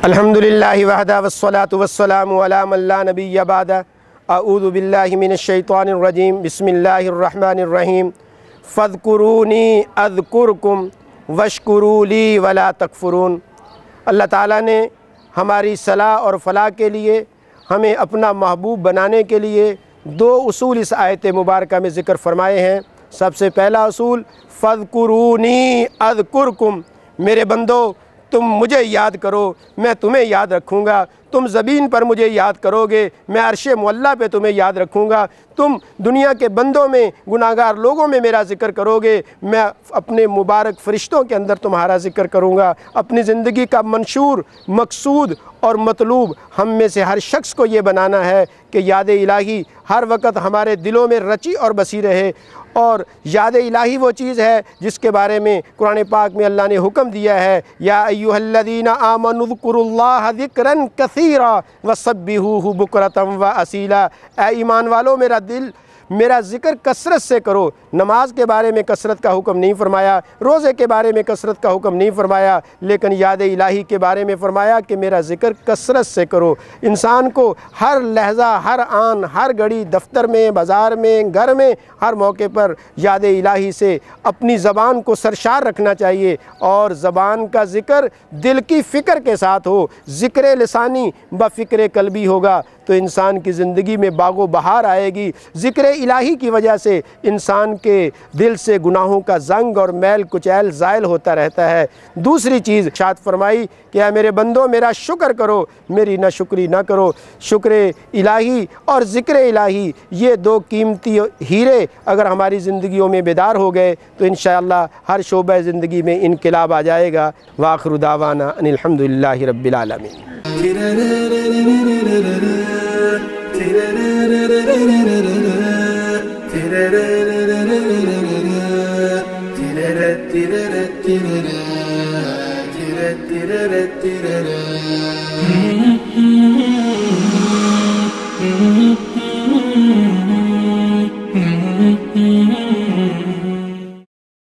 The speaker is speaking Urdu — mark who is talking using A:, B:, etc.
A: الحمدللہ وحدہ والصلاة والسلام علی من لا نبی بعدہ اعوذ باللہ من الشیطان الرجیم بسم اللہ الرحمن الرحیم فاذکرونی اذکرکم واشکروا لی ولا تکفرون۔ اللہ تعالیٰ نے ہماری صلاح اور فلاح کے لیے ہمیں اپنا محبوب بنانے کے لیے دو اصول اس آیت مبارکہ میں ذکر فرمائے ہیں۔ سب سے پہلا اصول فاذکرونی اذکرکم، میرے بندو تم مجھے یاد کرو میں تمہیں یاد رکھوں گا، تم زمین پر مجھے یاد کرو گے میں عرش معلیٰ پہ تمہیں یاد رکھوں گا، تم دنیا کے بندوں میں گناہگار لوگوں میں میرا ذکر کرو گے میں اپنے مبارک فرشتوں کے اندر تمہارا ذکر کروں گا۔ اپنی زندگی کا منشور، مقصود اور مطلوب ہم میں سے ہر شخص کو یہ بنانا ہے کہ یاد الہی ہر وقت ہمارے دلوں میں رچی اور بسی رہے، اور یاد الہی وہ چیز ہے جس کے بارے میں قرآن پاک میں اللہ نے حکم دیا ہے یا ایھا الذین آمنوا اذکروا اللہ ذکرا کثیرا وسبحوہ بکرۃ واصیلا، اے ایمان والو میرا ذکر کثرت سے کرو۔ نماز کے بارے میں کثرت کا حکم نہیں فرمایا، روزے کے بارے میں کثرت کا حکم نہیں فرمایا، لیکن یاد الہی کے بارے میں فرمایا کہ میرا ذکر کثرت سے کرو۔ انسان کو ہر لحظہ، ہر آن، ہر گھڑی، دفتر میں، بازار میں، گھر میں، ہر موقع پر یاد الہی سے اپنی زبان کو سرشار رکھنا چاہیے، اور زبان کا ذکر دل کی فکر کے ساتھ ہو۔ ذکر لسانی بفکر قلبی ہوگا تو انسان کی زندگی میں باغ و بہار آئے گی۔ ذکر الہی کی وجہ سے انسان کے دل سے گناہوں کا زنگ اور میل کچیل زائل ہوتا رہتا ہے۔ دوسری چیز ارشاد فرمائی کہ اے میرے بندو میرا شکر کرو، میری ناشکری نہ کرو۔ شکر الہی اور ذکر الہی یہ دو قیمتی ہیرے اگر ہماری زندگیوں میں بیدار ہو گئے تو انشاءاللہ ہر شعبہ زندگی میں انقلاب آ جائے گا۔ وآخر دعوانا ان الحمدللہ رب العالمین۔